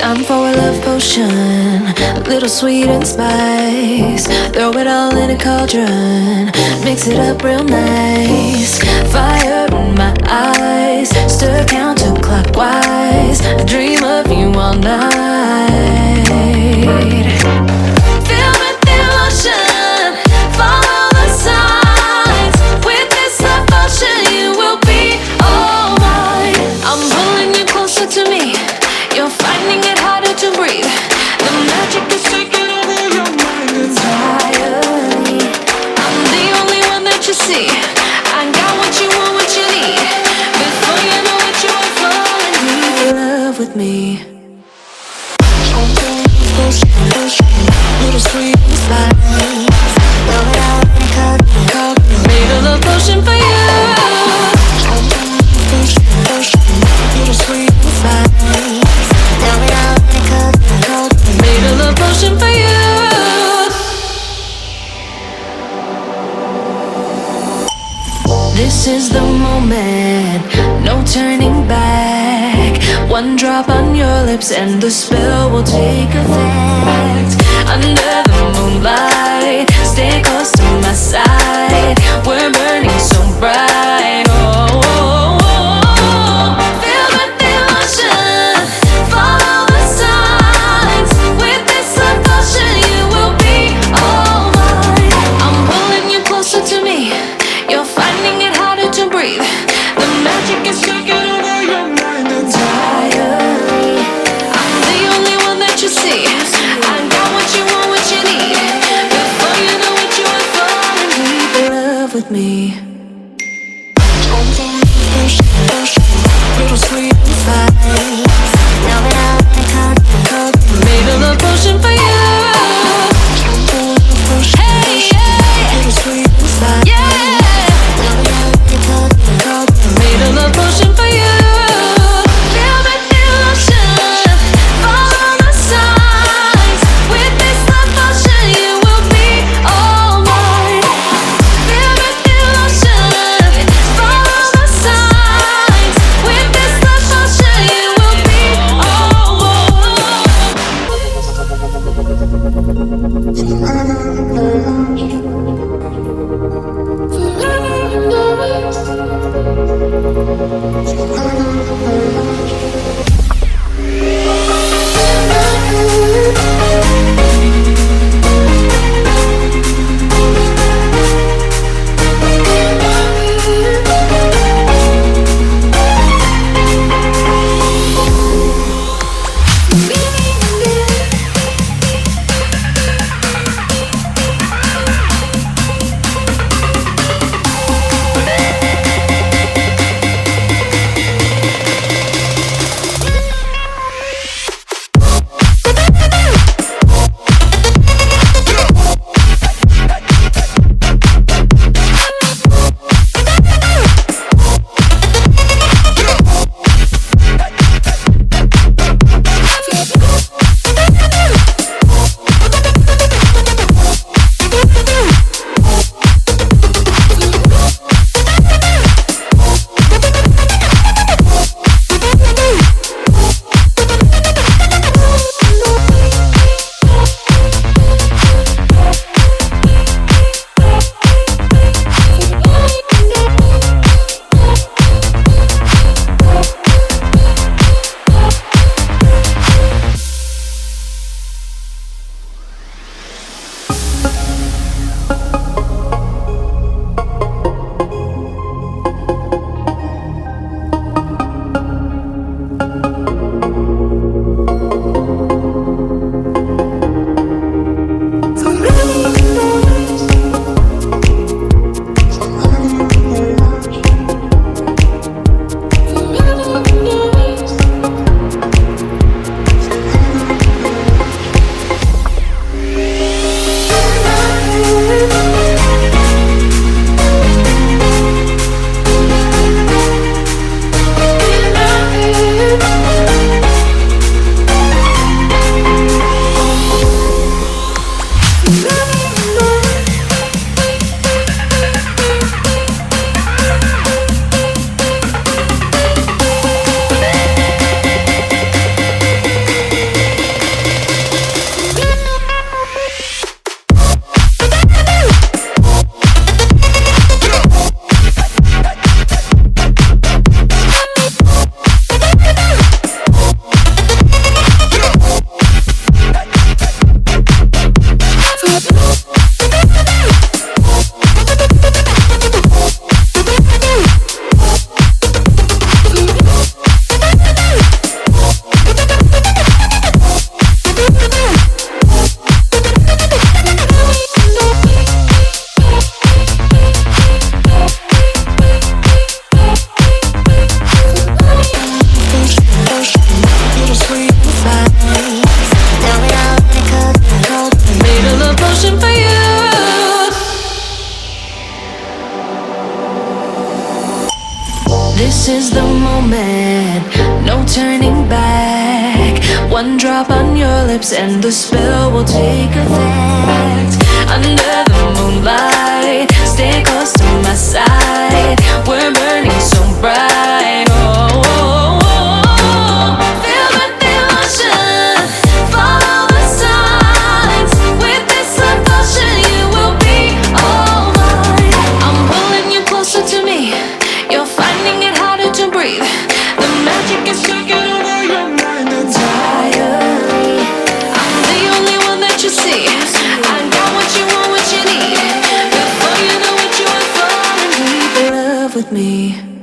Time for a love potion, a little sweet and spice. Throw it all in a cauldron, mix it up real nice. Fire in my eyes, stir counterclockwise. I dream of you all night. Feel with the emotion, follow the signs. With this love potion, you will be all mine. I'm pulling you closer to me. You're finding it harder to breathe. The magic is taking over your mind entirely. I'm the only one that you see. I got what you want, what you need. Before you know it, you are falling deep in love with me. Little sweet spice. Made a love potion for you. Little sweet spice. Made a love potion for you. This is the moment, no turning back. One drop on your lips and the spell will take effect. Under the moonlight, stay close to my side. We're burning so bright. Oh, oh, oh, oh. Feel the emotion, follow the signs. With this love potion, you will be all mine. I'm pulling you closer to me. You're finding it harder to breathe. The magic is taking over your mind entirely. I'm the only one that you see. I got what you want, what you need. Before you know it, you are falling deep in love with me. Little sweet spice. Made a love potion for you. Hey, yeah. Little sweet spice. Yeah. Made a love potion for you. Feel the emotion, follow the signs. With this love potion, you will be all mine. Feel the emotion, This is the moment, no turning back. One drop on your lips and the spell will take effect. Under the moonlight, stay close to my side. We're burning so bright. Oh, oh, oh. Feel the devotion, follow the signs. With this devotion, you will be all mine. I'm pulling you closer to me. You're finding it harder to breathe. The magic is taking over your mind entirely. I'm the only one that you see. I got what you want, what you need. Before you know what you are falling deep in love with me.